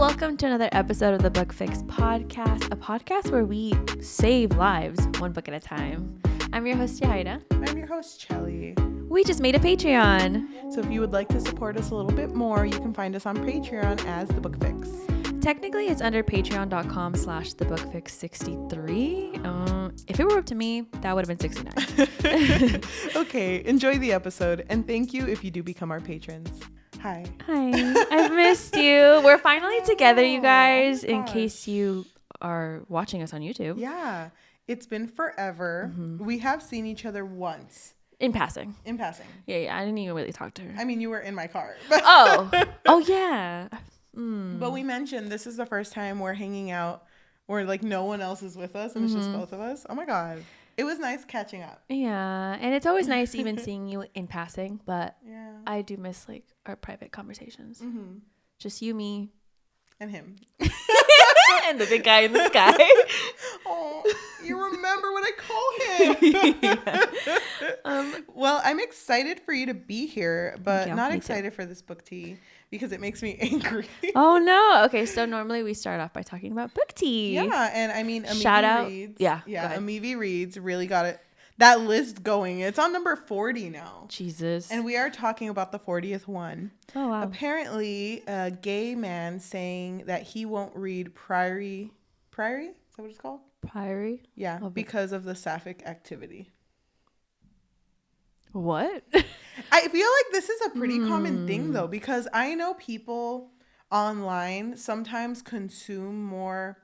Welcome to another episode of the Book Fix podcast, a podcast where we save lives one book at a time. I'm your host, Yajaira. I'm your host, Cheli. We just made a Patreon. So if you would like to support us a little bit more, you can find us on Patreon as The Book Fix. Technically, it's under patreon.com/thebookfix63. If it were up to me, that would have been 69. Okay, enjoy the episode. And thank you if you do become our patrons. Hi. I've missed you. We're finally together, you guys, in case you are watching us on YouTube. Yeah, it's been forever. Mm-hmm. We have seen each other once. In passing. Yeah. I didn't even really talk to her. I mean, you were in my car. Oh, yeah. But we mentioned this is the first time we're hanging out where like no one else is with us and it's just both of us. Oh my God. It was nice catching up. Yeah. And it's always nice even seeing you in passing, but yeah. I do miss like our private conversations. Mm-hmm. Just you, me. And him. And the big guy in the sky. Oh, you remember what I call him. Well, I'm excited for you to be here, but not excited for this book tea because it makes me angry. Oh, no. Okay, so normally we start off by talking about book tea. Yeah, and I mean, shout out. Reads. Yeah, Amivi Reads really got that list going. It's on number 40 now. Jesus. And we are talking about the 40th one. Oh, wow. Apparently, a gay man saying that he won't read Priory? Is that what it's called? Priory? Yeah, because of the sapphic activity. What? I feel like this is a pretty common thing, though, because I know people online sometimes consume more,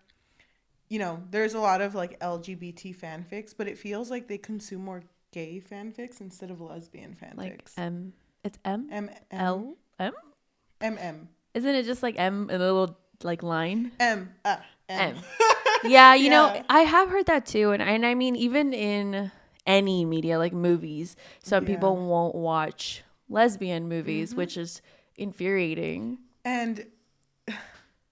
there's a lot of like LGBT fanfics, but it feels like they consume more gay fanfics instead of lesbian fanfics. Like it's M? L? M? M. Isn't it just like M in a little like line? M. Yeah, you know, I have heard that too. And I mean, even in any media, like movies, some people won't watch lesbian movies, which is infuriating. And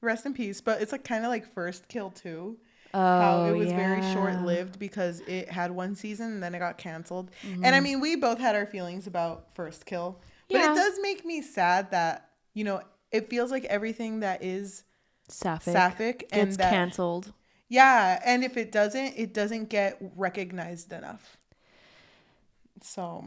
rest in peace, but it's like kind of like First Kill too. Oh, how it was very short-lived because it had one season and then it got canceled. And I mean, we both had our feelings about First Kill, but it does make me sad that, it feels like everything that is sapphic and gets canceled. Yeah, and if it doesn't get recognized enough. So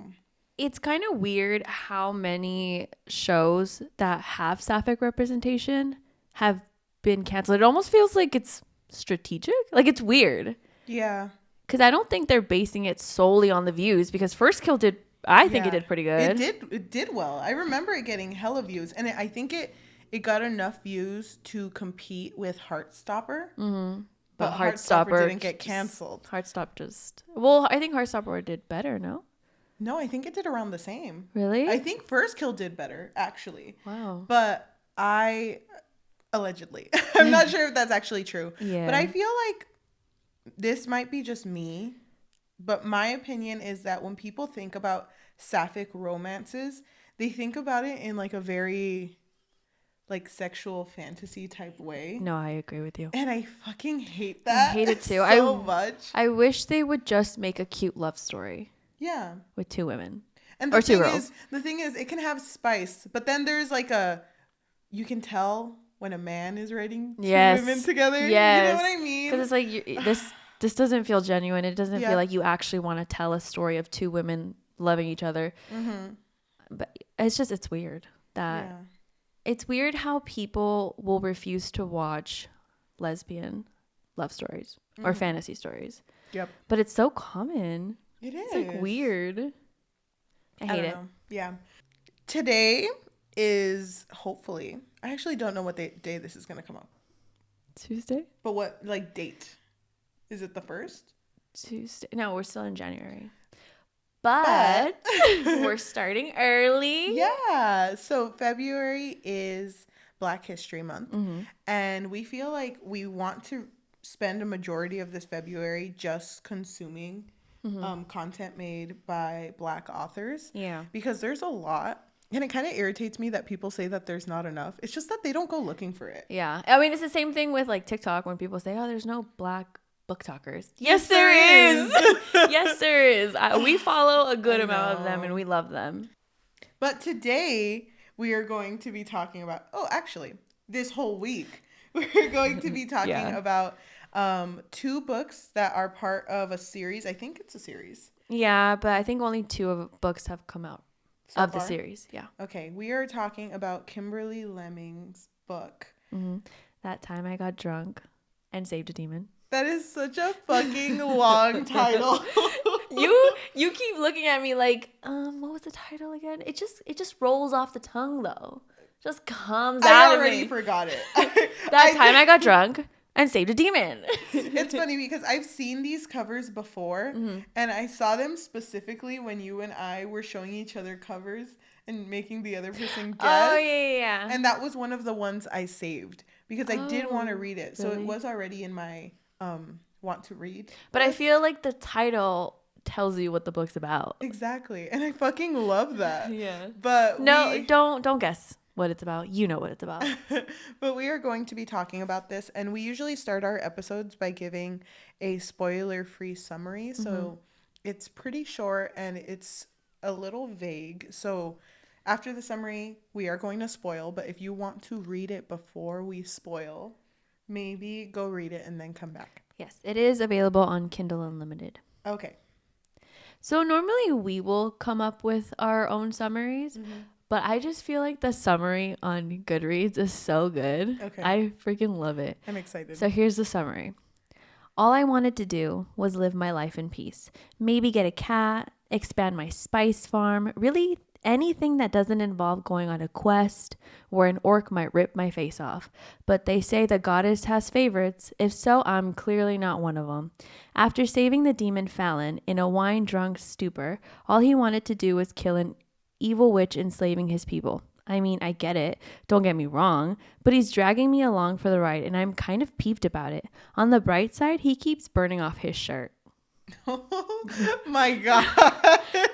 it's kind of weird how many shows that have sapphic representation have been canceled. It almost feels like it's strategic. Like it's weird. Yeah. Because I don't think they're basing it solely on the views, because First Kill did, I think it did pretty good. It did well. I remember it getting hella views, and I think it got enough views to compete with Heartstopper. Mm-hmm. But Heartstopper didn't get canceled. I think Heartstopper did better, no? No, I think it did around the same. Really? I think First Kill did better, actually. Wow. But allegedly, I'm not sure if that's actually true. Yeah. But I feel like this might be just me, but my opinion is that when people think about sapphic romances, they think about it in like a very like sexual fantasy type way. No, I agree with you. And I fucking hate that. I hate it too. So much. I wish they would just make a cute love story. Yeah. With two women. And two girls. The thing is, it can have spice, but then there's like you can tell when a man is writing two women together. Yes. You know what I mean? Because it's like this doesn't feel genuine. It doesn't feel like you actually want to tell a story of two women loving each other. Mm-hmm. But it's weird that it's weird how people will refuse to watch lesbian love stories or fantasy stories. Yep. But it's so common. It is. It's like weird. I hate it. Yeah. Today is hopefully, I actually don't know what day this is going to come up. Tuesday? But what, like, date? Is it the 1st? Tuesday. No, we're still in January. But we're starting early. Yeah. So February is Black History Month. Mm-hmm. And we feel like we want to spend a majority of this February just consuming content made by Black authors. Yeah. Because there's a lot. And it kind of irritates me that people say that there's not enough. It's just that they don't go looking for it. Yeah. I mean, it's the same thing with like TikTok when people say, oh, there's no Black book talkers. Yes, there is. Yes, there is. We follow a good amount of them and we love them. But today we are going to be talking about, actually, this whole week we're going to be talking Yeah. about 2 books that are part of a series. I think it's a series. Yeah, but I think only 2 of books have come out So of far? the series. Yeah. Okay, we are talking about Kimberly Lemming's book. Mm-hmm. That Time I Got Drunk and Saved a Demon. That is such a fucking long title. You keep looking at me like, what was the title again? It just rolls off the tongue though. Just comes out of me. I already forgot it. That Time I Got Drunk and Saved a Demon. It's funny because I've seen these covers before, and I saw them specifically when you and I were showing each other covers and making the other person guess. Oh, yeah. And that was one of the ones I saved because I did want to read it. So really? it was already in my want to read. But I feel like the title tells you what the book's about. Exactly. And I fucking love that. Yeah. But no, don't guess what it's about. You know what it's about. But we are going to be talking about this, and we usually start our episodes by giving a spoiler-free summary. So it's pretty short and it's a little vague. So after the summary, we are going to spoil, but if you want to read it before we spoil, maybe go read it and then come back. Yes, it is available on Kindle Unlimited. Okay. So normally we will come up with our own summaries, but I just feel like the summary on Goodreads is so good. Okay. I freaking love it. I'm excited. So here's the summary. All I wanted to do was live my life in peace. Maybe get a cat, expand my spice farm, really anything that doesn't involve going on a quest where an orc might rip my face off. But they say the goddess has favorites. If so, I'm clearly not one of them. After saving the demon Fallon in a wine-drunk stupor, all he wanted to do was kill an evil witch enslaving his people. I mean, I get it. Don't get me wrong. But he's dragging me along for the ride, and I'm kind of peeved about it. On the bright side, he keeps burning off his shirt. Oh my God.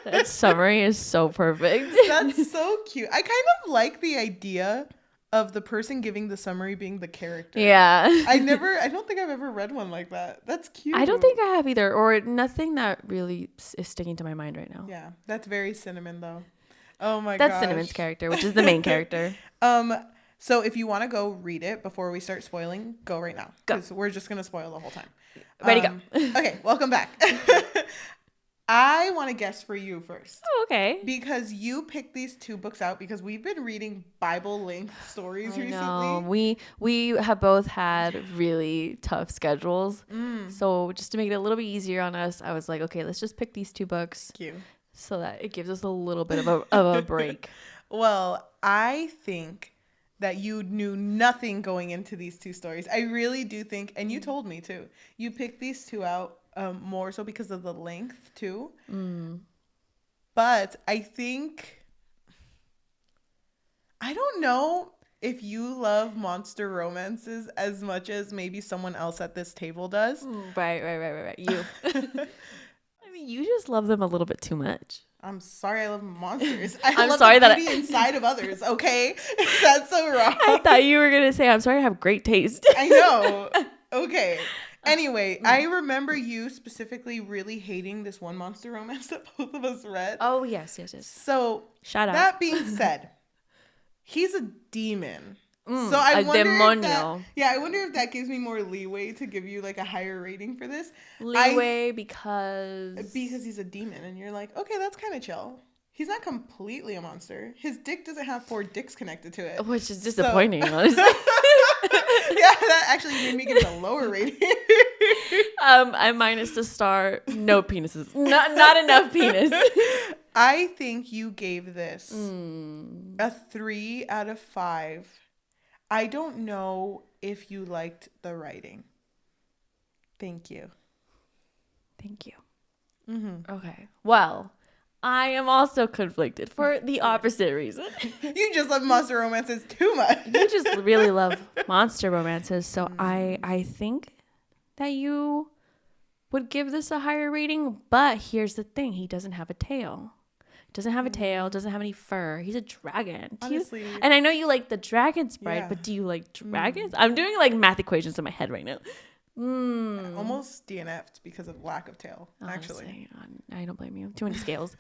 That summary is so perfect. That's so cute. I kind of like the idea of the person giving the summary being the character. Yeah. I don't think I've ever read one like that. That's cute. I don't think I have either, or nothing that really is sticking to my mind right now. Yeah, that's very Cinnamon though. Oh my god. That's Cinnamon's character, which is the main character. So if you want to go read it before we start spoiling, go right now. Because we're just going to spoil the whole time. Ready, go. Okay, welcome back. I want to guess for you first. Oh, okay. Because you picked these 2 books out because we've been reading Bible-length stories recently. No, we have both had really tough schedules. So just to make it a little bit easier on us, I was like, okay, let's just pick these 2 books. Cute. So that it gives us a little bit of a break. Well, I think that you knew nothing going into these 2 stories. I really do think, and you told me too, you picked these 2 out more so because of the length too. But I think, I don't know if you love monster romances as much as maybe someone else at this table does. Right. You. I mean, you just love them a little bit too much. I'm sorry, I love monsters. I'm love sorry the that beauty inside of others. Okay, that's so wrong. I thought you were gonna say, "I'm sorry, I have great taste." I know. Okay. Anyway, I remember you specifically really hating this one monster romance that both of us read. Oh yes. So shout out. That being said, he's a demon. So I wonder demonio. I wonder if that gives me more leeway to give you like a higher rating for this. Because he's a demon, and you're like, okay, that's kind of chill. He's not completely a monster. His dick doesn't have 4 dicks connected to it, which is disappointing, honestly. Yeah, that actually made me give it a lower rating. I minus the star. No penises. Not enough penis. I think you gave this a 3 out of 5. I don't know if you liked the writing. Thank you. Okay. Well, I am also conflicted for the opposite reason. You just love monster romances too much. You just really love monster romances. So I think that you would give this a higher rating. But here's the thing. He doesn't have a tail. Doesn't have a tail, doesn't have any fur. He's a dragon. Honestly. And I know you like the dragon sprite, Yeah. but do you like dragons? I'm doing like math equations in my head right now. Almost DNF'd because of lack of tail, actually. Honestly, I don't blame you. Too many scales.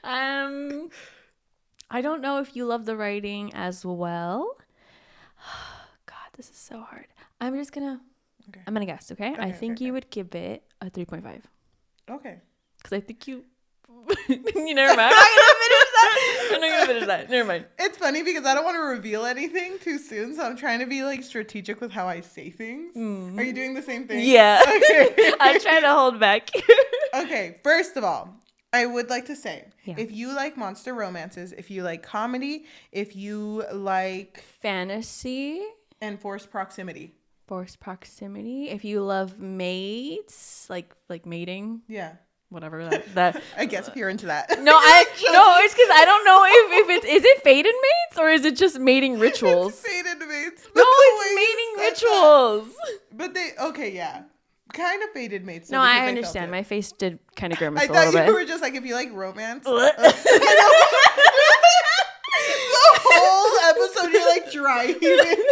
I don't know if you love the writing as well. This is so hard. I'm gonna guess. Okay. I think you would give it a 3.5. Okay. Because I think you. You never mind. I'm not gonna finish that. Never mind. It's funny because I don't want to reveal anything too soon, so I'm trying to be like strategic with how I say things. Are you doing the same thing? Yeah. Okay. I'm trying to hold back. Okay. First of all, I would like to say, if you like monster romances, if you like comedy, if you like fantasy and forced proximity, if you love mates, like mating, whatever that I guess if you're into that. No, it's because I don't know if is it fated mates or is it just mating rituals? It's fated mates. No, it's mating rituals. But kind of fated mates. No, I understand. My face did kind of grimace a little bit. I thought you were just like, if you like romance. The whole episode, you're like dry heaving.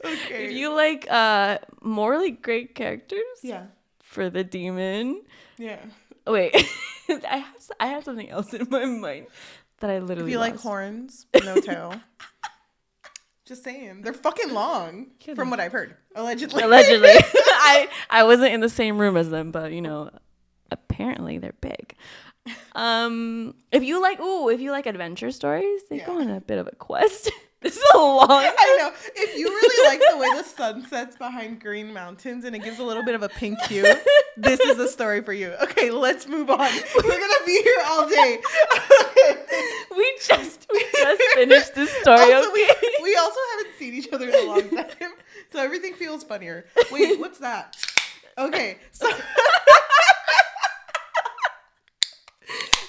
Okay. If you like morally great characters, for the demon, Wait, I had something else in my mind that I literally. If you lost. like horns, no tail. Just saying, they're fucking long, from what I've heard. Allegedly. I wasn't in the same room as them, but apparently they're big. If you like adventure stories, they go on a bit of a quest. This is a long. I know. If you really like the way the sun sets behind green mountains and it gives a little bit of a pink hue, this is the story for you. Okay, let's move on. We're gonna be here all day. We just finished this story. Also, we also haven't seen each other in a long time, so everything feels funnier. Wait, what's that? Okay, so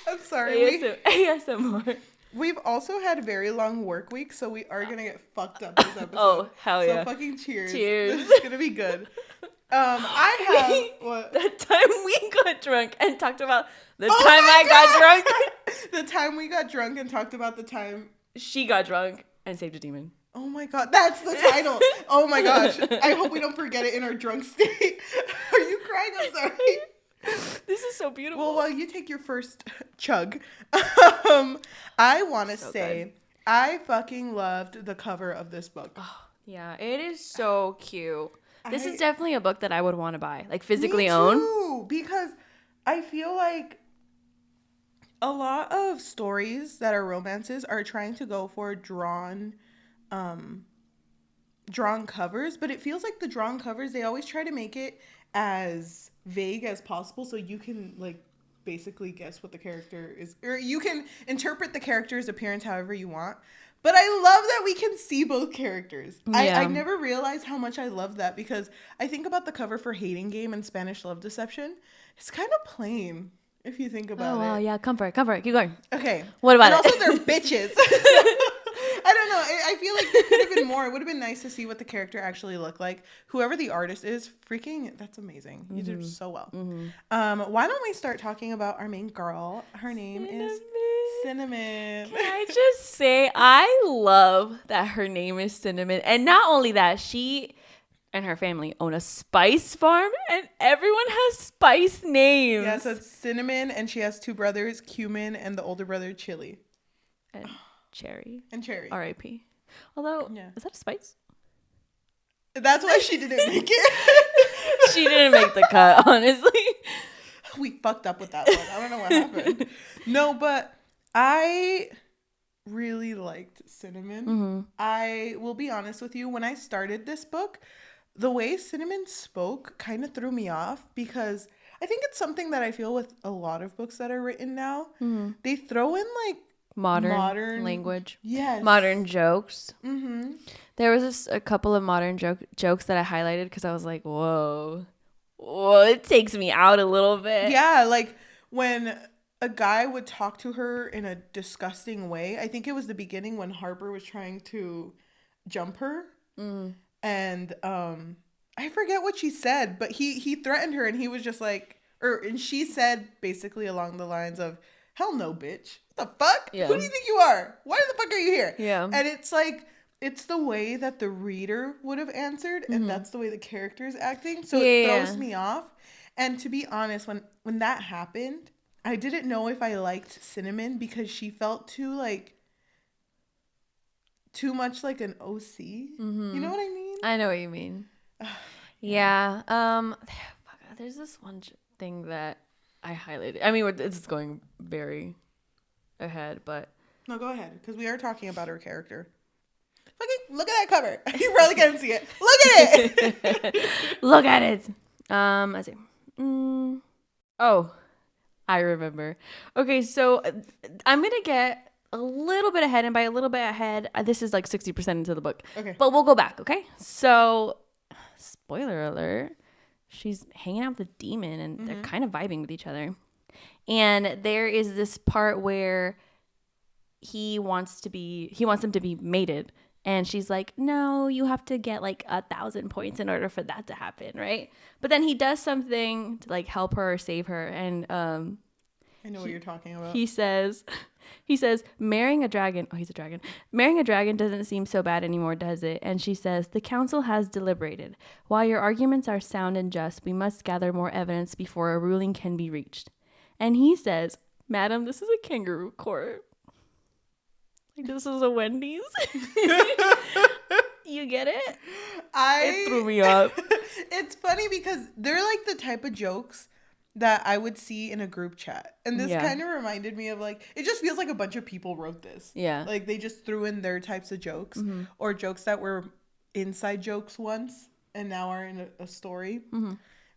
I'm sorry. ASMR. We've also had very long work weeks, so we are gonna get fucked up this episode. Oh, hell yeah. So fucking cheers. Cheers. This is gonna be good. I have what? That time we got drunk and talked about the time I got drunk. The time we got drunk and talked about the time she got drunk and saved a demon. Oh my god, that's the title. Oh my gosh. I hope we don't forget it in our drunk state. Are you crying? I'm sorry. This is so beautiful. Well, while you take your first chug, I want to say good. I fucking loved the cover of this book. Oh, yeah, it is so cute. This is definitely a book that I would want to buy, like physically own. Because I feel like a lot of stories that are romances are trying to go for drawn covers, but it feels like the drawn covers, they always try to make it as vague as possible so you can like basically guess what the character is, or you can interpret the character's appearance however you want. But I love that we can see both characters. Yeah. I never realized how much I love that, because I think about the cover for Hating Game and Spanish Love Deception. It's kind of plain if you think about it. Oh, yeah. Come for it. Keep going. Okay. What about it? Also, they're bitches. I don't know. I feel like there could have been more. It would have been nice to see what the character actually looked like. Whoever the artist is, that's amazing. You did so well. Mm-hmm. Why don't we start talking about our main girl? Her name is Cinnamon. Can I just say, I love that her name is Cinnamon. And not only that, she and her family own a spice farm, and everyone has spice names. Yeah, so it's Cinnamon, and she has two brothers, Cumin, and the older brother, Chili. And Cherry. R.I.P. Although, is that a spice? That's why she didn't make it. She didn't make the cut, honestly. We fucked up with that one. I don't know what happened. No, but I really liked Cinnamon. Mm-hmm. I will be honest with you. When I started this book, the way Cinnamon spoke kind of threw me off, because I think it's something that I feel with a lot of books that are written now. Mm-hmm. They throw in like modern language. Yes. Modern jokes. Mm-hmm. There was a couple of modern jokes that I highlighted because I was like, whoa, it takes me out a little bit. Yeah, like when a guy would talk to her in a disgusting way. I think it was the beginning when Harper was trying to jump her. Mm. And I forget what she said, but he threatened her, and he was just like, and she said basically along the lines of, hell no, bitch. What the fuck? Yeah. Who do you think you are? Why the fuck are you here? Yeah. And it's like, it's the way that the reader would have answered, and that's the way the character is acting. So it throws me off. And to be honest, when that happened, I didn't know if I liked Cinnamon, because she felt too like, too much like an OC. You know what I mean? I know what you mean. Yeah. There's this one thing that I highlighted. I mean, it's going very ahead, but no, go ahead, because we are talking about her character. Look at that cover. You probably can't see it. Look at it. Look at it. Let's see. Oh, I remember. Okay, so I'm gonna get a little bit ahead, and by a little bit ahead, this is like 60% into the book. Okay. But we'll go back. Okay. So, spoiler alert. She's hanging out with the demon, and they're kind of vibing with each other. And there is this part where he wants them to be mated. And she's like, no, you have to get like 1,000 points in order for that to happen, right? But then he does something to like help her or save her. And I know what you're talking about. He says, marrying a dragon. Oh, he's a dragon. Marrying a dragon doesn't seem so bad anymore, does it? And she says, the council has deliberated. While your arguments are sound and just, we must gather more evidence before a ruling can be reached. And he says, madam, this is a kangaroo court. Like, this is a Wendy's. You get it? It threw me up. It's funny because they're like the type of jokes that I would see in a group chat. And this kind of reminded me of like, it just feels like a bunch of people wrote this. Yeah. Like they just threw in their types of jokes or jokes that were inside jokes once and now are in a story.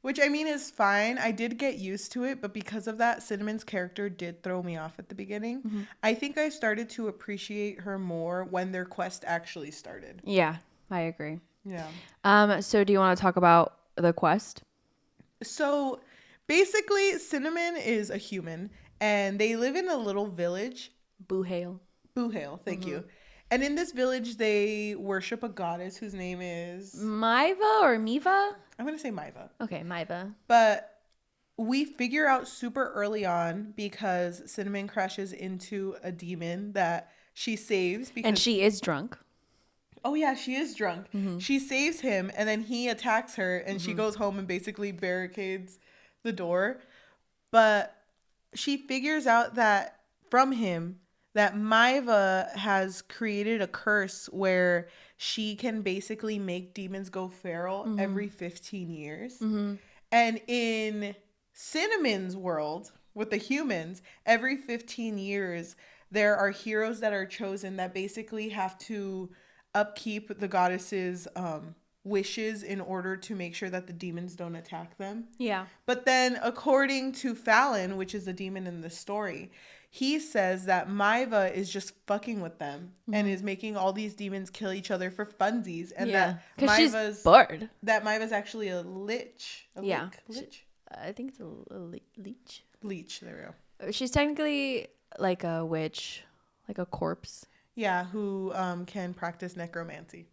Which I mean is fine. I did get used to it, but because of that, Cinnamon's character did throw me off at the beginning. I think I started to appreciate her more when their quest actually started. Yeah, I agree. Yeah. So do you want to talk about the quest? So basically, Cinnamon is a human, and they live in a little village. Boohale, thank you. And in this village, they worship a goddess whose name is... Maiva or Miva? I'm going to say Maiva. Okay, Maiva. But we figure out super early on because Cinnamon crashes into a demon that she saves. And she is drunk. Oh, yeah, she is drunk. She saves him, and then he attacks her, and she goes home and basically barricades the door. But she figures out that from him that Maiva has created a curse where she can basically make demons go feral every 15 years. And in Cinnamon's world, with the humans, every 15 years, there are heroes that are chosen that basically have to upkeep the goddess's wishes in order to make sure that the demons don't attack them. Yeah. But then according to Fallon, which is the demon in the story, he says that Maiva is just fucking with them and is making all these demons kill each other for funsies. And that Maiva's bored. That Maiva's actually a lich. Lich? I think it's a leech. Leech, there we go. She's technically like a witch, like a corpse. Yeah, who can practice necromancy.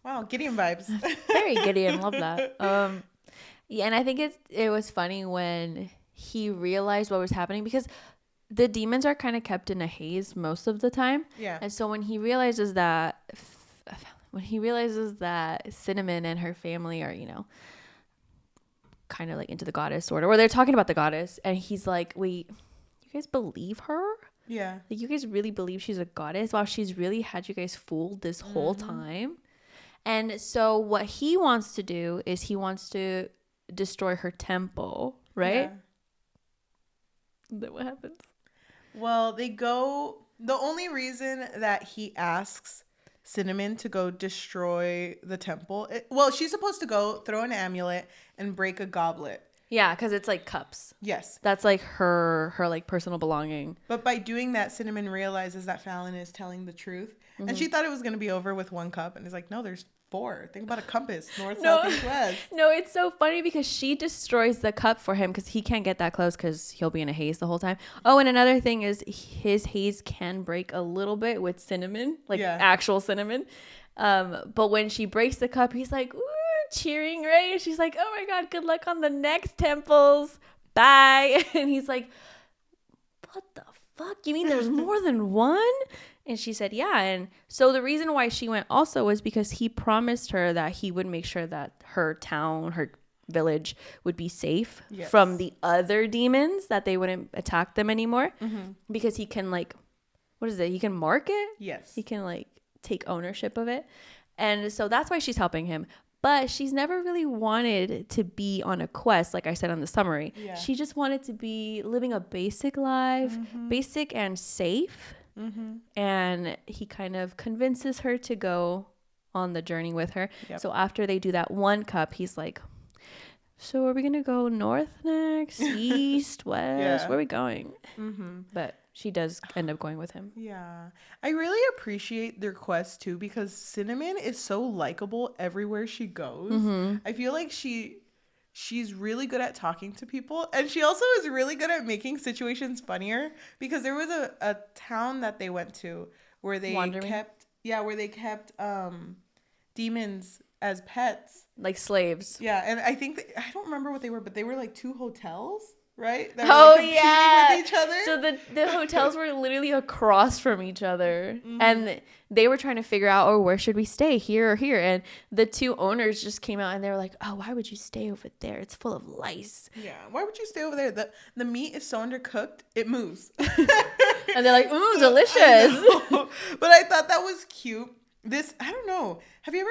Wow, Gideon vibes. Very Gideon, love that. Yeah, and I think it was funny when he realized what was happening because the demons are kind of kept in a haze most of the time. Yeah. And so when he realizes that Cinnamon and her family are, kind of like into the goddess sort of, or they're talking about the goddess, and he's like, wait, you guys believe her? Yeah. Like, you guys really believe she's a goddess while she's really had you guys fooled this whole time? And so what he wants to do is he wants to destroy her temple, right? Yeah. Then what happens? Well, the only reason that he asks Cinnamon to go destroy the temple, she's supposed to go throw an amulet and break a goblet. Yeah, because it's like cups. Yes. That's like her like personal belonging. But by doing that, Cinnamon realizes that Fallon is telling the truth. And she thought it was going to be over with one cup. And he's like, no, there's 4. Think about a compass. North, south, east, west. No, it's so funny because she destroys the cup for him because he can't get that close because he'll be in a haze the whole time. Oh, and another thing is his haze can break a little bit with cinnamon, like actual cinnamon. But when she breaks the cup, he's like, ooh, cheering, right? And she's like, oh my God, good luck on the next temples. Bye. And he's like, what the fuck? You mean there's more than one? And she said, yeah. And so the reason why she went also was because he promised her that he would make sure that her town, her village would be safe from the other demons, that they wouldn't attack them anymore because he can like what is it? He can mark it. Yes. He can like take ownership of it. And so that's why she's helping him. But she's never really wanted to be on a quest, like I said on the summary. Yeah. She just wanted to be living a basic life, basic and safe. And he kind of convinces her to go on the journey with her. Yep. So after they do that one cup, he's like, so are we going to go north next? East, west? Where are we going? But she does end up going with him. Yeah. I really appreciate their quest too, because Cinnamon is so likable everywhere she goes. I feel like she's really good at talking to people, and she also is really good at making situations funnier, because there was a town that they went to where they kept demons as pets, like slaves. Yeah, and I think I don't remember what they were, but they were like 2 hotels. Right? That were like competing with each other. So the hotels were literally across from each other. And they were trying to figure out, where should we stay? Here or here? And the 2 owners just came out and they were like, oh, why would you stay over there? It's full of lice. Yeah. Why would you stay over there? The meat is so undercooked, it moves. And they're like, ooh, delicious. But I thought that was cute. I don't know. Have you ever...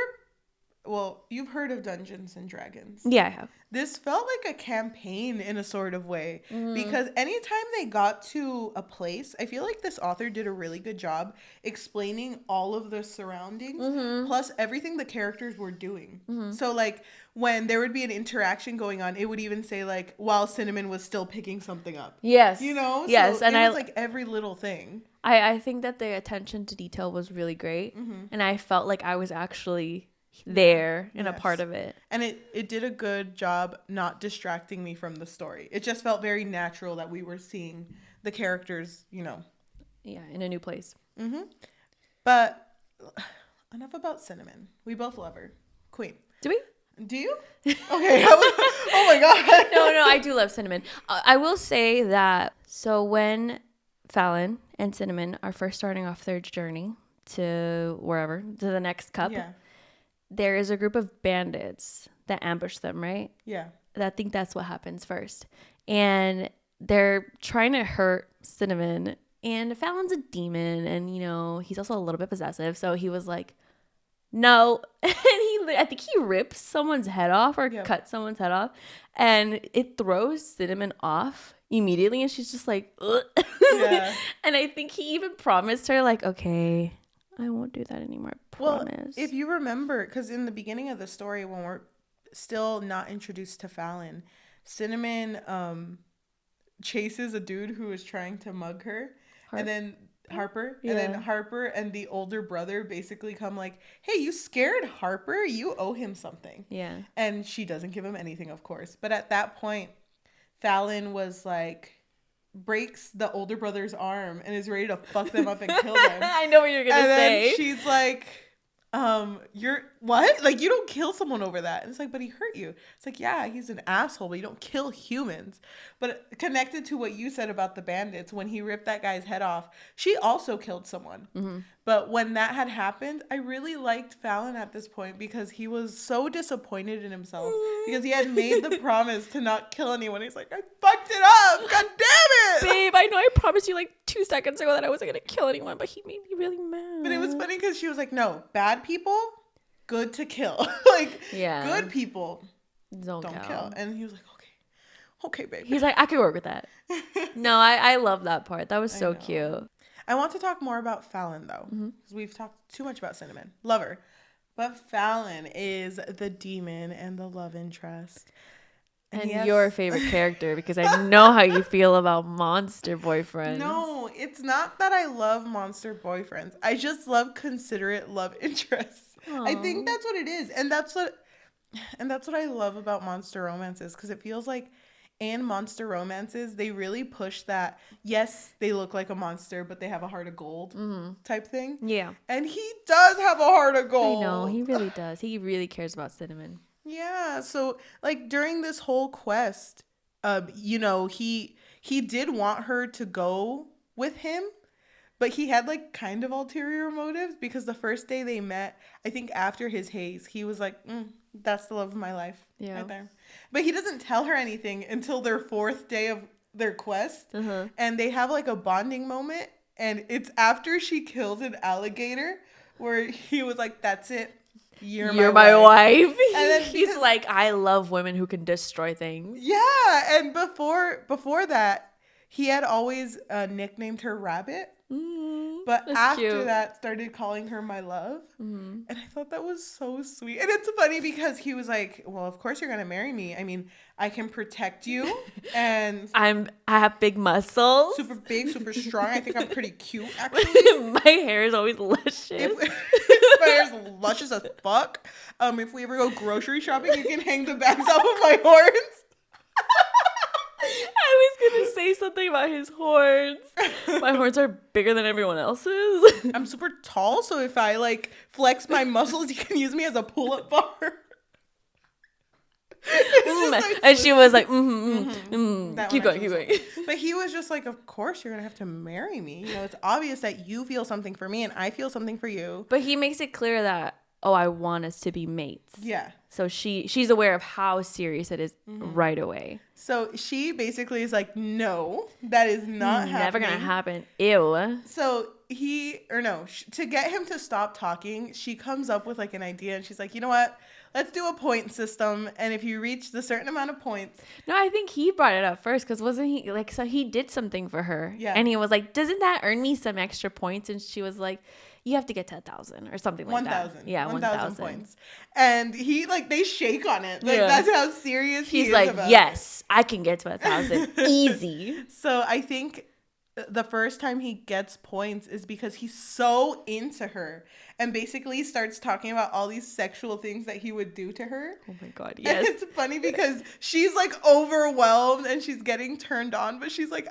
Well, you've heard of Dungeons and Dragons. Yeah, I have. This felt like a campaign in a sort of way, because anytime they got to a place, I feel like this author did a really good job explaining all of the surroundings, plus everything the characters were doing. So like when there would be an interaction going on, it would even say like while Cinnamon was still picking something up. Yes. You know? Yes. So and it was like every little thing. I think that the attention to detail was really great. And I felt like I was actually there and a part of it, and it did a good job not distracting me from the story. It just felt very natural that we were seeing the characters, in a new place. But enough about Cinnamon. We both love her. Queen. Do we? Do you? Okay. Oh my god. No, I do love Cinnamon. I will say that, so when Fallon and Cinnamon are first starting off their journey to wherever, to the next cup, there is a group of bandits that ambush them, right? Yeah. I think that's what happens first. And they're trying to hurt Cinnamon. And Fallon's a demon. And, he's also a little bit possessive. So he was like, no. And I think he rips someone's head off or cuts someone's head off. And it throws Cinnamon off immediately. And she's just like, ugh. Yeah. And I think he even promised her, like, okay, I won't do that anymore. Promise. Well, if you remember, because in the beginning of the story, when we're still not introduced to Fallon, Cinnamon chases a dude who is trying to mug her, and then Harper, and then Harper and the older brother basically come like, hey, you scared Harper? You owe him something. Yeah. And she doesn't give him anything, of course. But at that point, Fallon was like, breaks the older brother's arm and is ready to fuck them up and kill them. I know what you're gonna say. And she's like, you're what? Like, you don't kill someone over that. And it's like, but he hurt you. It's like, yeah, he's an asshole, but you don't kill humans. But connected to what you said about the bandits, when he ripped that guy's head off, she also killed someone. But when that had happened, I really liked Fallon at this point, because he was so disappointed in himself, because he had made the promise to not kill anyone. He's like, I fucked it up. God damn it. Babe, I know I promised you like 2 seconds ago that I wasn't going to kill anyone, but he made me really mad. But it was funny because she was like, no, bad people, good to kill. Like, good people don't kill. And he was like, okay, babe. He's like, I could work with that. No, I love that part. That was so cute. I want to talk more about Fallon, though, because we've talked too much about Cinnamon. Love her. But Fallon is the demon and the love interest. And your favorite character, because I know how you feel about monster boyfriends. No, it's not that I love monster boyfriends. I just love considerate love interests. Aww. I think that's what it is. And that's what I love about monster romances, because it feels like in monster romances, they really push that, yes, they look like a monster, but they have a heart of gold type thing. Yeah. And he does have a heart of gold. I know, he really does. He really cares about Cinnamon. Yeah. So, like, during this whole quest, he did want her to go with him, but he had, like, kind of ulterior motives, because the first day they met, I think after his haze, he was like, that's the love of my life. Yeah. Right there. But he doesn't tell her anything until their 4th day of their quest. And they have like a bonding moment And it's after she kills an alligator where he was like, that's it. You're my wife. And then he's like, I love women who can destroy things. Yeah. And before that, he had always nicknamed her Rabbit. But after that, started calling her my love. And I thought that was so sweet. And it's funny because he was like, well, of course you're going to marry me. I mean, I can protect you. And I have big muscles. Super big, super strong. I think I'm pretty cute, actually. My hair is always luscious. My hair's luscious as fuck. If we ever go grocery shopping, you can hang the bags off of my horns. I was going to say something about his horns. My horns are bigger than everyone else's. I'm super tall, so if I like flex my muscles, you can use me as a pull-up bar. And she was like, keep going. But he was just like, of course you're going to have to marry me. You know, it's obvious that you feel something for me and I feel something for you. But he makes it clear that, oh, I want us to be mates. Yeah. So she's aware of how serious it is right away. So she basically is like, no, that is not happening. Never gonna happen. Ew. So to get him to stop talking, she comes up with like an idea and she's like, you know what? Let's do a point system. And if you reach the certain amount of points. No, I think he brought it up first because wasn't he like, so he did something for her. Yeah. And he was like, doesn't that earn me some extra points? And she was like, you have to get to 1,000 or something like that. 1,000. Yeah, 1,000 points. And he like, they shake on it. Like that's how serious he is. He's like, about yes, I can get to 1,000. Easy. So I think the first time he gets points is because he's so into her and basically starts talking about all these sexual things that he would do to her. Oh my God, yes. And it's funny because she's like overwhelmed and she's getting turned on, but she's like,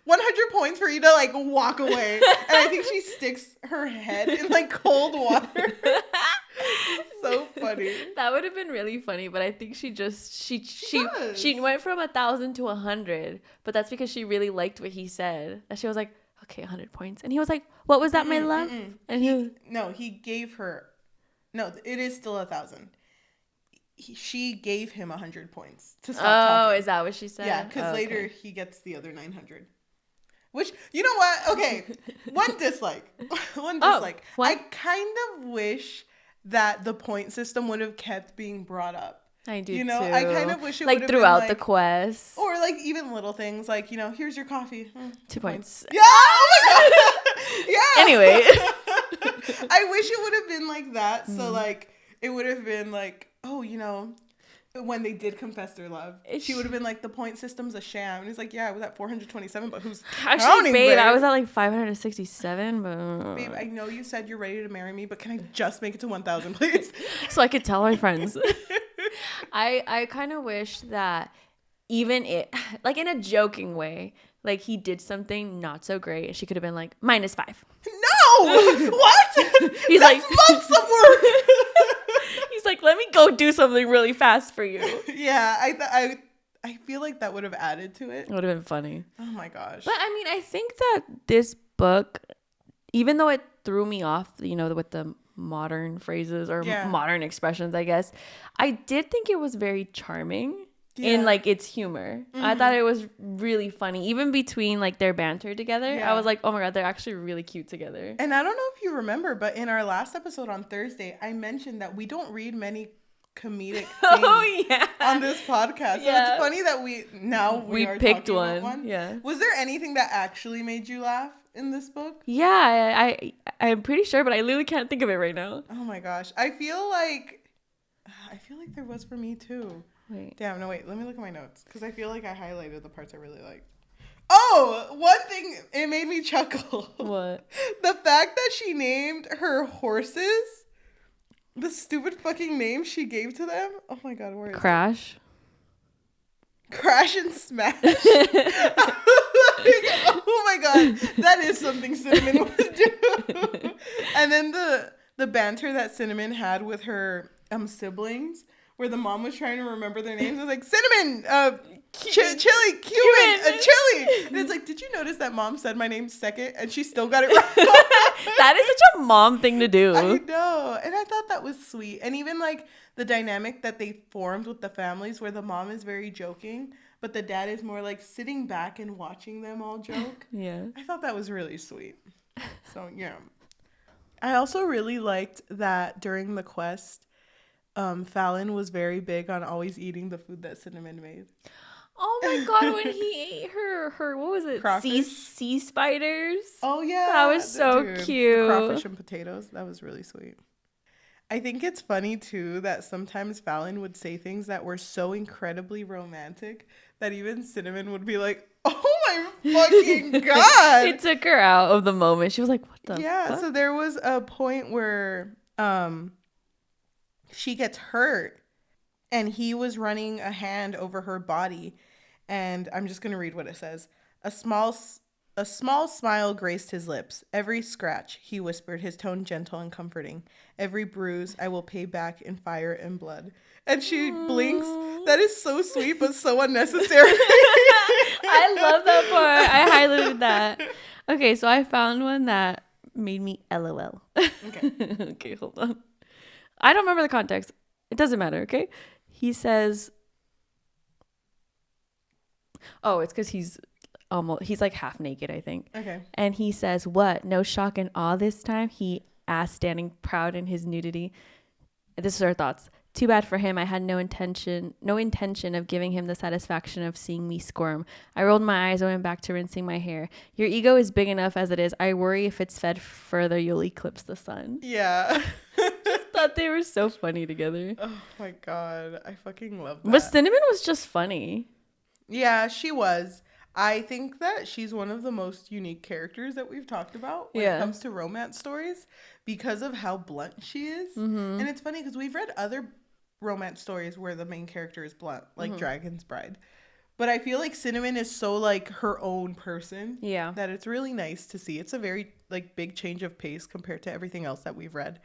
100 points for you to like walk away. And I think she sticks her head in like cold water. So funny. That would have been really funny, but I think she went from 1,000 to 100, but that's because she really liked what he said. And she was like, okay, 100 points. And he was like, what was that, my love? And he gave her, no, it is still 1,000. She gave him 100 points to stop talking. Oh, is that what she said? Yeah, because later he gets the other 900. Which, you know what? Okay, one dislike. I kind of wish that the point system would have kept being brought up. I do, too. I kind of wish it would have throughout been the quest. Or like even little things like, here's your coffee. 2 points. Yeah! Oh my God! Yeah! Anyway. I wish it would have been like that. So like, it would have been like, oh, when they did confess their love, she would have been like, the point system's a sham. And he's like, yeah, I was at 427, but who's actually, babe, I was at like 567, but... Babe, I know you said you're ready to marry me, but can I just make it to 1,000, please? So I could tell my friends. I kind of wish that even it, like in a joking way, like he did something not so great, and she could have been like, -5. No! What? He's That's like, months of work! He's like, let me go do something really fast for you. Yeah, I feel like that would have added to it. It would have been funny. Oh my gosh. But I mean, I think that this book, even though it threw me off, with the modern phrases or modern expressions, I guess, I did think it was very charming. In like its humor. I thought it was really funny, even between like their banter together. I was like, oh my God, they're actually really cute together. And I don't know if you remember, but in our last episode on Thursday, I mentioned that we don't read many comedic things on this podcast. So it's funny that we picked one. Yeah. Was there anything that actually made you laugh in this book? Yeah, I'm pretty sure, but I literally can't think of it right now. Oh my gosh. I feel like there was for me too. Wait. Damn, no, wait. Let me look at my notes because I feel like I highlighted the parts I really liked. Oh, one thing, it made me chuckle. What? The fact that she named her horses the stupid fucking name she gave to them. Oh my God, where is Crash? Crash and Smash. Oh my God, that is something Cinnamon would do. And then the banter that Cinnamon had with her siblings, where the mom was trying to remember their names. It was like Cinnamon, Chili, Cumin, Chili. And it's like, did you notice that mom said my name second and she still got it wrong? That is such a mom thing to do. I know. And I thought that was sweet. And even like the dynamic that they formed with the families, where the mom is very joking, but the dad is more like sitting back and watching them all joke. Yeah. I thought that was really sweet. So, yeah. I also really liked that during the quest, Fallon was very big on always eating the food that Cinnamon made. Oh my god, when he ate her what was it? Sea spiders. Oh yeah. That was so cute. The crawfish and potatoes. That was really sweet. I think it's funny too that sometimes Fallon would say things that were so incredibly romantic that even Cinnamon would be like, "Oh my fucking god." It took her out of the moment. She was like, what the fuck? So there was a point where she gets hurt and he was running a hand over her body, and I'm just going to read what it says. A small smile graced his lips. Every scratch, he whispered, his tone gentle and comforting. Every bruise, I will pay back in fire and blood. And she blinks. That is so sweet, but so unnecessary. I love that part. I highlighted that. Okay, so I found one that made me LOL. Okay. Okay, hold on. I don't remember the context. It doesn't matter, okay? He says, oh, it's because he's like half naked, I think. Okay. And he says, what? No shock and awe this time? He asked, standing proud in his nudity. This is our thoughts. Too bad for him. I had no intention of giving him the satisfaction of seeing me squirm. I rolled my eyes and went back to rinsing my hair. Your ego is big enough as it is. I worry if it's fed further, you'll eclipse the sun. Yeah. Just thought they were so funny together. Oh my god. I fucking love that. But Cinnamon was just funny. Yeah, she was. I think that she's one of the most unique characters that we've talked about when it comes to romance stories because of how blunt she is. Mm-hmm. And it's funny because we've read other romance stories where the main character is blunt, like Dragon's Bride. But I feel like Cinnamon is so like her own person. Yeah. That it's really nice to see. It's a very like big change of pace compared to everything else that we've read.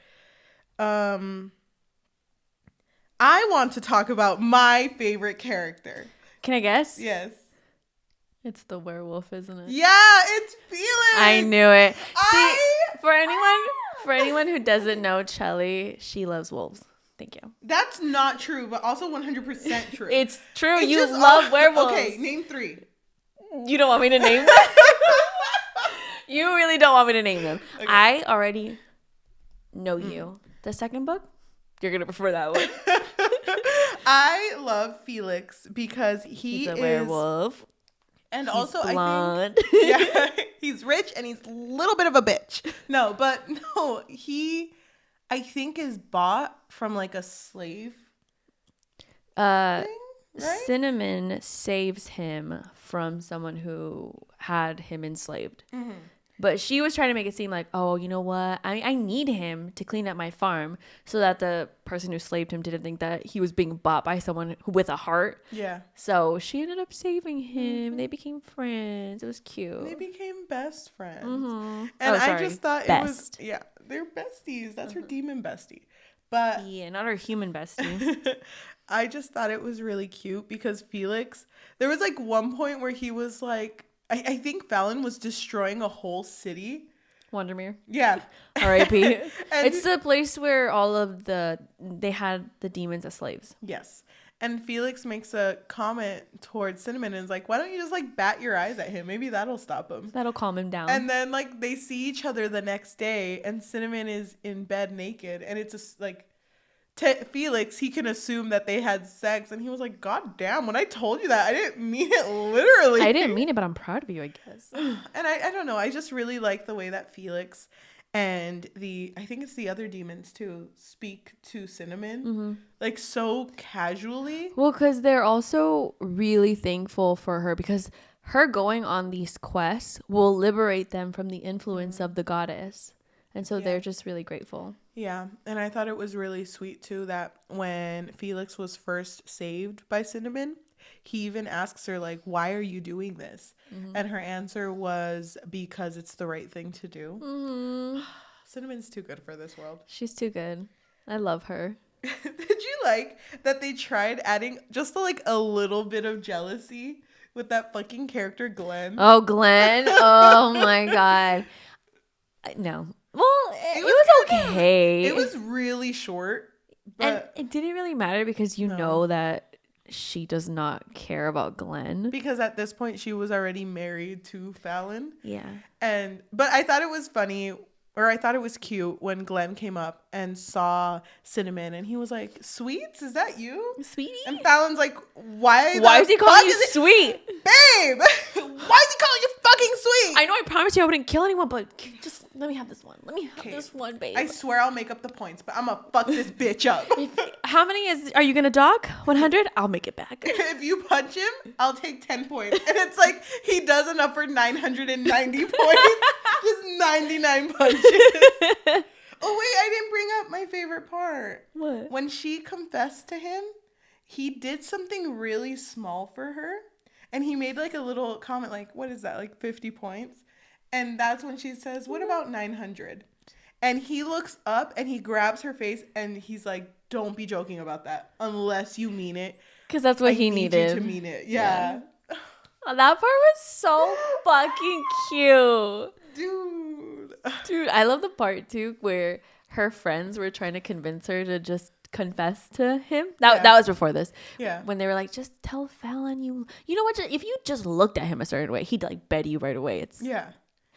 I want to talk about my favorite character. Can I guess? Yes. It's the werewolf, isn't it? Yeah, it's Felix. I knew it. See, for anyone who doesn't know Cheli, she loves wolves. Thank you. That's not true, but also 100% true. It's true. You love werewolves. Okay, name 3. You don't want me to name them? You really don't want me to name them. Okay. I already know you. The second book? You're going to prefer that one. I love Felix because he's a werewolf. And he's also, blonde. I think, he's rich and he's a little bit of a bitch. He, I think, is bought from like a slave thing, right? Cinnamon saves him from someone who had him enslaved. Mm-hmm. But she was trying to make it seem like, oh, you know what? I need him to clean up my farm so that the person who slaved him didn't think that he was being bought by someone with a heart. Yeah. So she ended up saving him. Mm-hmm. They became friends. It was cute. They became best friends. Mm-hmm. And I just thought best. It was, they're besties. That's her demon bestie. But yeah, not her human bestie. I just thought it was really cute because Felix, there was like one point where he was like, I think Fallon was destroying a whole city. Wondermere. Yeah. R.I.P. It's the place where they had the demons as slaves. Yes. And Felix makes a comment towards Cinnamon and is like, why don't you just like bat your eyes at him? Maybe that'll stop him. That'll calm him down. And then like they see each other the next day and Cinnamon is in bed naked. And it's just like, Felix, he can assume that they had sex, and he was like, God damn, when I told you that, I didn't mean it literally. I didn't mean it, but I'm proud of you, I guess. And I don't know, I just really like the way that Felix and I think it's the other demons too, speak to Cinnamon, like so casually. Well, because they're also really thankful for her, because her going on these quests will liberate them from the influence of the goddess. And so they're just really grateful. Yeah. And I thought it was really sweet, too, that when Felix was first saved by Cinnamon, he even asks her, like, why are you doing this? Mm-hmm. And her answer was, because it's the right thing to do. Mm-hmm. Cinnamon's too good for this world. She's too good. I love her. Did you like that they tried adding just like a little bit of jealousy with that fucking character Glenn? Oh, Glenn. Oh my God. No. Well, it was okay. It was really short. But and it didn't really matter because you know that she does not care about Glenn. Because at this point she was already married to Fallon. Yeah. But I thought it was funny, or I thought it was cute when Glenn came up and saw Cinnamon and he was like, "Sweets, is that you? Sweetie?" And Fallon's like, Why is he calling you sweet? Babe, why is he calling you fucking sweet? I know I promised you I wouldn't kill anyone, but just let me have this one. Let me have this one, babe. I swear I'll make up the points, but I'm gonna fuck this bitch up. How many are you gonna dog? 100? I'll make it back. If you punch him, I'll take 10 points. And it's like he does enough for 990 points. Just 99 punches. Oh wait, I didn't bring up my favorite part. What? When she confessed to him, he did something really small for her. And he made like a little comment like, what is that, like 50 points? And that's when she says, what about 900? And he looks up and he grabs her face and he's like, don't be joking about that unless you mean it. Because that's what he needed. You to mean it. Yeah. Oh, that part was so fucking cute. Dude, I love the part too where her friends were trying to convince her to just confess to him. That was before this. Yeah. When they were like, just tell Fallon you know what? If you just looked at him a certain way, he'd like bet you right away.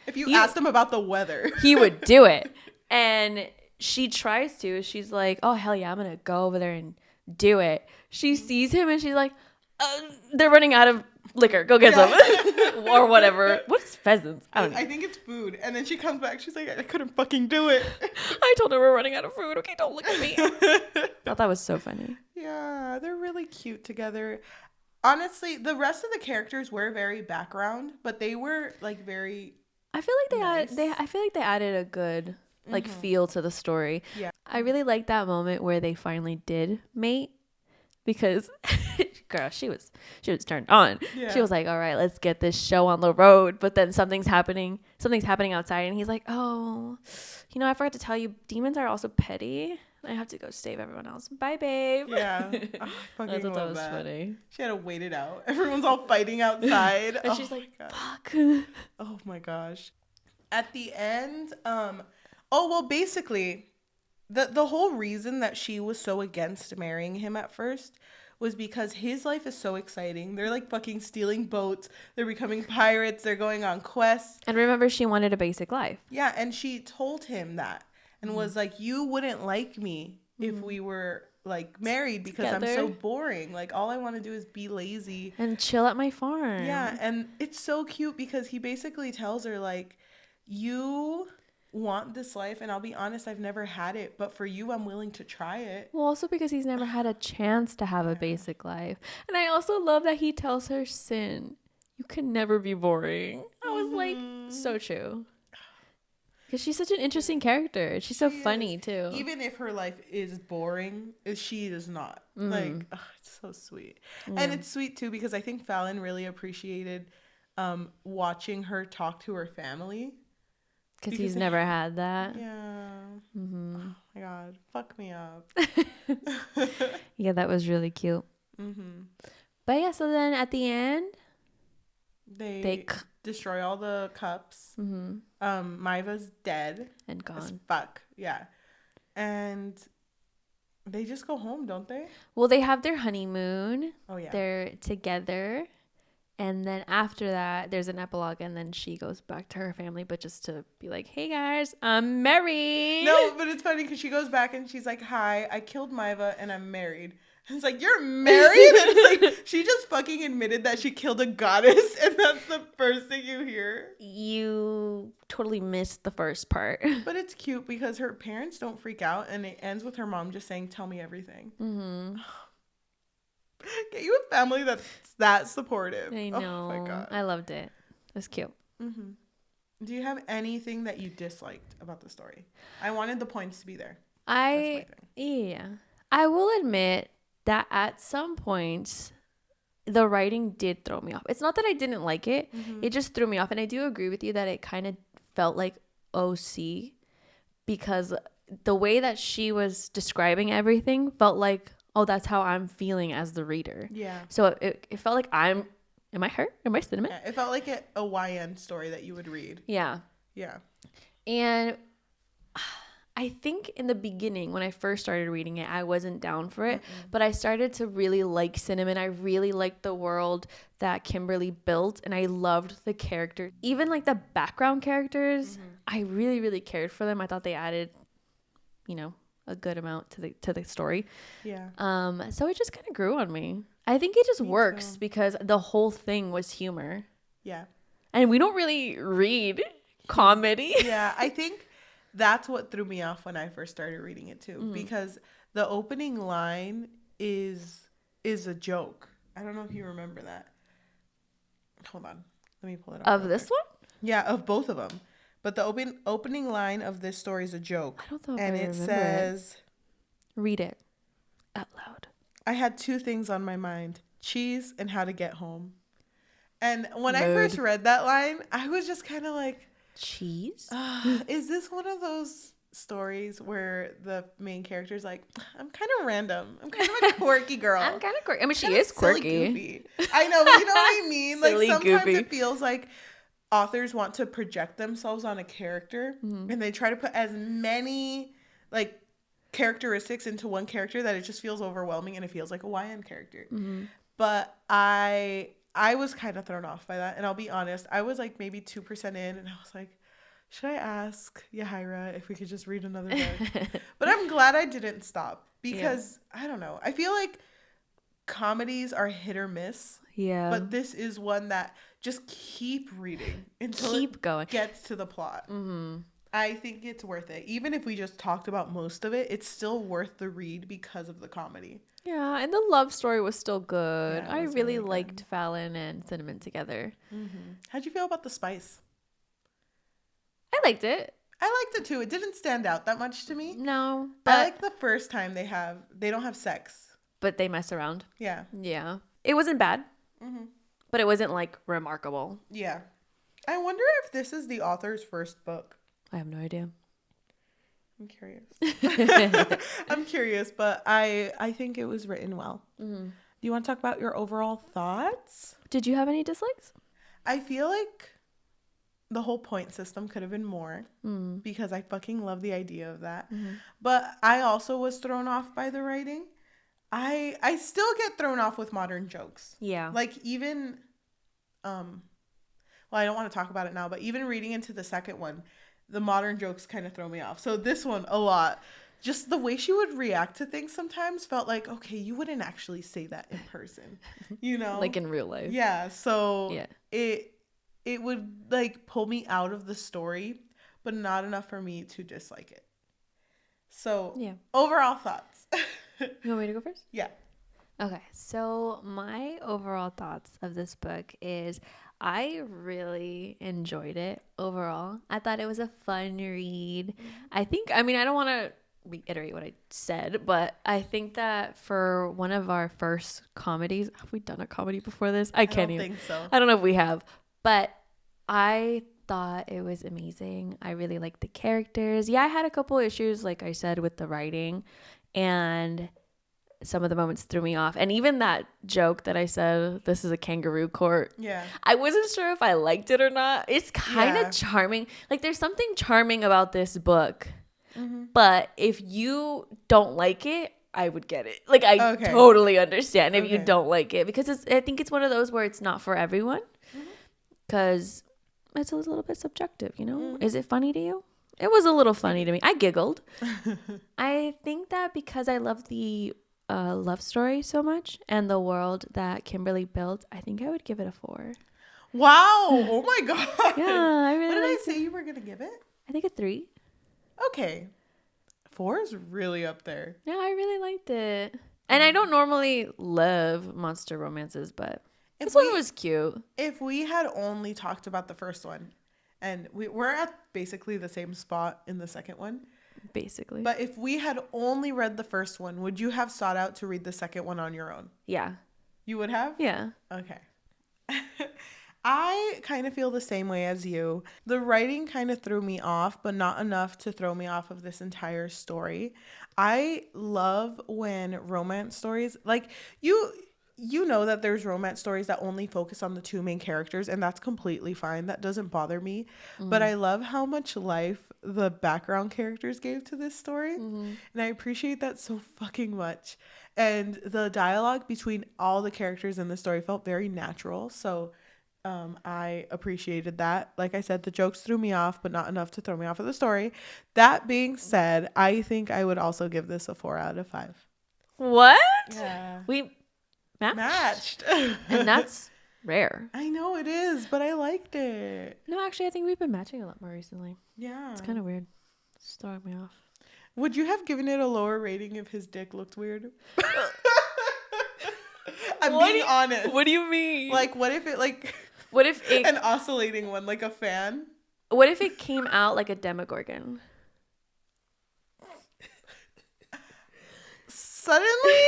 If you asked him about the weather, he would do it. And she tries to. She's like, oh hell yeah, I'm gonna go over there and do it. She sees him and she's like, they're running out of liquor. Go get some. Or whatever. What's pheasants? I don't know. I think it's food. And then she comes back. She's like, I couldn't fucking do it. I told her we're running out of food. Okay, don't look at me. I thought that was so funny. Yeah, they're really cute together. Honestly, the rest of the characters were very background, but they were like very. I feel like they added a good like feel to the story. Yeah. I really liked that moment where they finally did mate. Because girl, she was turned on. Yeah. She was like, all right, let's get this show on the road. But then something's happening outside. And he's like, oh, I forgot to tell you, demons are also petty. I have to go save everyone else. Bye, babe. Yeah. Oh, I thought that was funny. She had to wait it out. Everyone's all fighting outside. And she's like, fuck. Oh my gosh. At the end, basically, the whole reason that she was so against marrying him at first was because his life is so exciting. They're like fucking stealing boats. They're becoming pirates. They're going on quests. And remember, she wanted a basic life. Yeah, and she told him that and was like, you wouldn't like me if we were like married because together. I'm so boring. Like all I want to do is be lazy and chill at my farm. Yeah, and it's so cute because he basically tells her like, you want this life and I'll be honest, I've never had it, but for you I'm willing to try it. Well, also because he's never had a chance to have a basic life. And I also love that he tells her, Sin, you can never be boring. I was like, so true. Because she's such an interesting character. She's so funny too. Even if her life is boring, she is not. Like, it's so sweet. And it's sweet too because I think Fallon really appreciated watching her talk to her family. Because he's never had that. Yeah. Mm-hmm. Oh my God. Fuck me up. Yeah, that was really cute. Mm-hmm. But yeah, so then at the end, they destroy all the cups. Mm-hmm. Maiva's dead. And gone. As fuck. Yeah. And they just go home, don't they? Well, they have their honeymoon. Oh, yeah. They're together. And then after that, there's an epilogue, and then she goes back to her family, but just to be like, hey, guys, I'm married. No, but it's funny because she goes back and she's like, hi, I killed Maiva and I'm married. And it's like, you're married? And it's like, she just fucking admitted that she killed a goddess, and that's the first thing you hear. You totally missed the first part. But it's cute because her parents don't freak out, and it ends with her mom just saying, tell me everything. Mm-hmm. Get you a family that's that supportive. I know. Oh my God. I loved it. It was cute. Mm-hmm. Do you have anything that you disliked about the story? I wanted the points to be there. Yeah. I will admit that at some points, the writing did throw me off. It's not that I didn't like it. Mm-hmm. It just threw me off. And I do agree with you that it kind of felt like OC because the way that she was describing everything felt like, oh, that's how I'm feeling as the reader. Yeah. So it felt like am I her? Am I cinnamon? Yeah, it felt like a YN story that you would read. Yeah. Yeah. And I think in the beginning, when I first started reading it, I wasn't down for it, but I started to really like Cinnamon. I really liked the world that Kimberly built, and I loved the characters. Even like the background characters, I really, really cared for them. I thought they added, a good amount to the story. Yeah. So it just kind of grew on me. I think it just works too. because the whole thing was humor. Yeah. And we don't really read comedy. Yeah, I think that's what threw me off when I first started reading it too, because the opening line is a joke. I don't know if you remember that. Hold on, let me pull it up. Of this one? Yeah, of both of them. But the opening line of this story is a joke. I don't know if and I it remember says, read it out loud. I had two things on my mind: cheese and how to get home. And when I Mood. first read that line, I was just kind of like, cheese? is this one of those stories where the main character's like, I'm kind of random. I'm kind of a quirky girl. I'm kind of quirky. I mean, she Kinda is silly, quirky. Goofy. I know, but you know what I mean? Silly, like sometimes goofy. it feels like authors want to project themselves on a character, and they try to put as many like characteristics into one character that it just feels overwhelming, and it feels like a YN character. But I was kind of thrown off by that, and I'll be honest, I was like maybe 2% in, and I was like, should I ask Yajaira if we could just read another book? But I'm glad I didn't stop, because I don't know, I feel like comedies are hit or miss. Yeah. But this is one that just keep reading until Keep going. Gets to the plot. I think it's worth it. Even if we just talked about most of it, it's still worth the read because of the comedy. Yeah, and the love story was still good. Yeah, I it was really really liked good. Fallon and Cinnamon together. How'd you feel about the spice? I liked it. I liked it too. It didn't stand out that much to me. No, I but like the first time they don't have sex. but they mess around. Yeah. Yeah. It wasn't bad. But it wasn't like remarkable. Yeah. I wonder if this is the author's first book. I have no idea. I'm curious. I'm curious, but I think it was written well. Do you want to talk about your overall thoughts? Did you have any dislikes? I feel like the whole point system could have been more, because I fucking love the idea of that. But I also was thrown off by the writing. I still get thrown off with modern jokes. Yeah. Like even well, I don't want to talk about it now, but even reading into the second one, the modern jokes kind of throw me off. So this one a lot. Just the way she would react to things sometimes felt like, okay, you wouldn't actually say that in person, you know? Like in real life. Yeah. So Yeah. it would like pull me out of the story, but not enough for me to dislike it. So Yeah. overall thoughts. You want me to go first? Yeah. Okay, so my overall thoughts of this book is I really enjoyed it overall. I thought it was a fun read. I don't want to reiterate what I said, but I think that for one of our first comedies, have we done a comedy before this? I can't even think so. I don't know if we have, but I thought it was amazing. I really liked the characters. Yeah, I had a couple issues, like I said, with the writing, and some of the moments threw me off. And even that joke that I said, this is a kangaroo court. Yeah. I wasn't sure if I liked it or not. It's kind of charming. Like, there's something charming about this book. But if you don't like it, I would get it. Like, I totally understand if you don't like it. Because I think it's one of those where it's not for everyone. Because it's a little bit subjective, you know? Is it funny to you? It was a little funny to me. I giggled. I think that because I love the love story so much and the world that Kimberly built, I think I would give it a 4. Wow. Oh my God. Yeah, I really What did I liked say you were going to give it? I think a 3. Okay. 4 is really up there. Yeah, I really liked it. And I don't normally love monster romances, but this one was cute. If we had only talked about the first one, and we're at basically the same spot in the second one. Basically. But if we had only read the first one, would you have sought out to read the second one on your own? Yeah. You would have? Yeah. Okay. I kind of feel the same way as you. The writing kind of threw me off, but not enough to throw me off of this entire story. I love when romance stories, like you know that there's romance stories that only focus on the two main characters, and that's completely fine. That doesn't bother me. But I love how much life the background characters gave to this story. And I appreciate that so fucking much. And the dialogue between all the characters in the story felt very natural. So I appreciated that. Like I said, the jokes threw me off, but not enough to throw me off of the story. That being said, I think I would also give this a 4 out of 5. What? Yeah. We matched. And that's rare. I know it is, but I liked it. No, actually, I think we've been matching a lot more recently. Yeah. It's kind of weird. It's throwing me off. Would you have given it a lower rating if his dick looked weird? I'm being honest. What do you mean? Like, what if it an oscillating one, like a fan? What if it came out like a Demogorgon? Suddenly,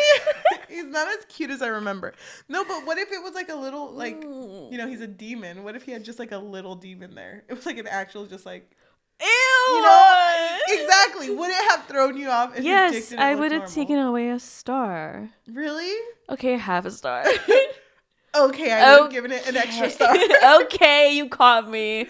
he's not as cute as I remember. No, but what if it was like a little, like, you know, he's a demon. What if he had just like a little demon there? It was like an actual, just like, ew. You know, exactly. Would it have thrown you off? If yes, his dick didn't I look would have normal? taken away a star. Really? Okay, half a star. Okay, I would have given it an extra star. Okay, you caught me.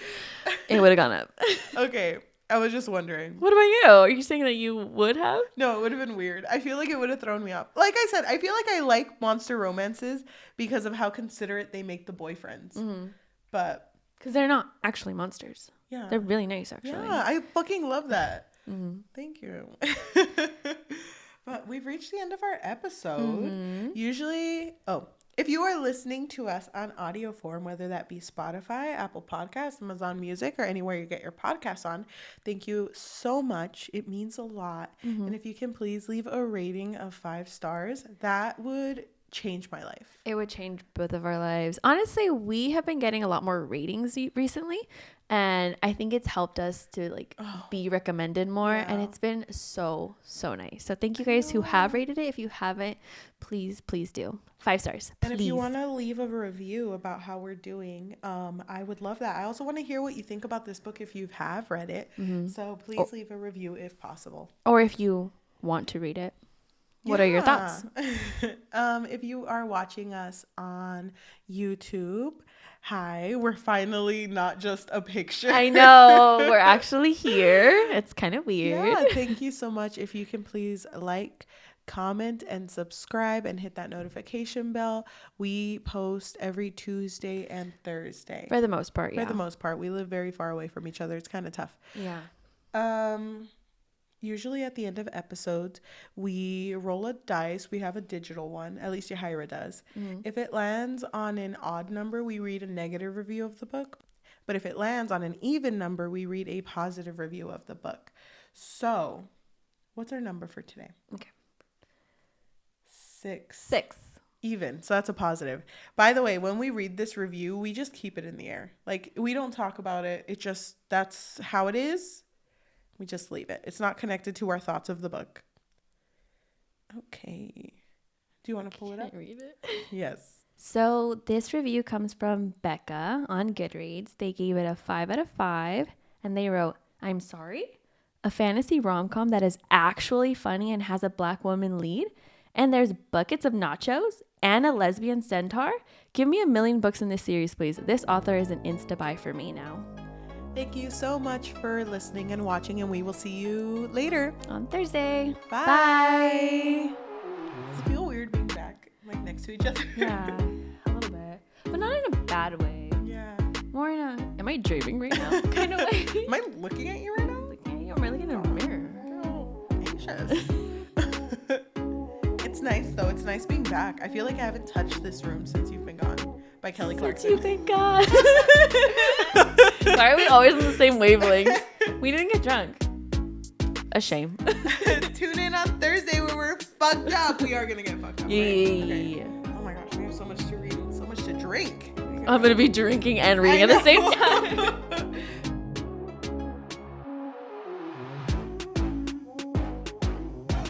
It would have gone up. Okay, I was just wondering. What about you? Are you saying that you would have? No, it would have been weird. I feel like it would have thrown me off. Like I said, I feel like I like monster romances because of how considerate they make the boyfriends. Mm-hmm. But because they're not actually monsters. Yeah. They're really nice, actually. Yeah, I fucking love that. Mm-hmm. Thank you. But we've reached the end of our episode. Mm-hmm. Usually, if you are listening to us on audio form, whether that be Spotify, Apple Podcasts, Amazon Music, or anywhere you get your podcasts on, thank you so much. It means a lot. Mm-hmm. And if you can please leave a rating of 5 stars, that would change my life. It would change both of our lives. Honestly, we have been getting a lot more ratings recently, and I think it's helped us to be recommended more. Yeah. And it's been so nice. So thank you guys who have rated it. If you haven't, please do 5 stars, please. And if you want to leave a review about how we're doing, I would love that. I also want to hear what you think about this book if you have read it. Mm-hmm. So please leave a review if possible, or if you want to read it. What are your thoughts? If you are watching us on YouTube, hi, we're finally not just a picture. I know, we're actually here. It's kind of weird. Yeah, thank you so much. If you can please like, comment, and subscribe and hit that notification bell. We post every Tuesday and Thursday. For the most part, For the most part. We live very far away from each other. It's kind of tough. Yeah. Usually at the end of episodes, we roll a dice. We have a digital one. At least Yajaira does. Mm-hmm. If it lands on an odd number, we read a negative review of the book. But if it lands on an even number, we read a positive review of the book. So, what's our number for today? Okay. 6. Even. So that's a positive. By the way, when we read this review, we just keep it in the air. Like, we don't talk about it. It just, that's how it is. We just leave it. It's not connected to our thoughts of the book. Okay. Do you want to pull it up? Can I read it? Yes. So this review comes from Becca on Goodreads. They gave it a 5 out of 5. And they wrote, "I'm sorry? A fantasy rom-com that is actually funny and has a black woman lead? And there's buckets of nachos and a lesbian centaur? Give me 1,000,000 books in this series, please. This author is an insta-buy for me now." Thank you so much for listening and watching, and we will see you later on Thursday. Bye. Does it feel weird being back, like, next to each other? Yeah, a little bit. But not in a bad way. Yeah. More in a, am I dreaming right now kind of way? Am I looking at you right now? Looking at you? Am I looking in a mirror? Girl, anxious. It's nice, though. It's nice being back. I feel like I haven't touched this room since you've been gone. By Kelly Clarkson. You've been gone. Why are we always on the same wavelength? We didn't get drunk. A shame. Tune in on Thursday when we're fucked up. We are gonna get fucked up. Yeah. Right? Okay. Oh my gosh, we have so much to read and so much to drink. I'm gonna be drinking and reading at the same time.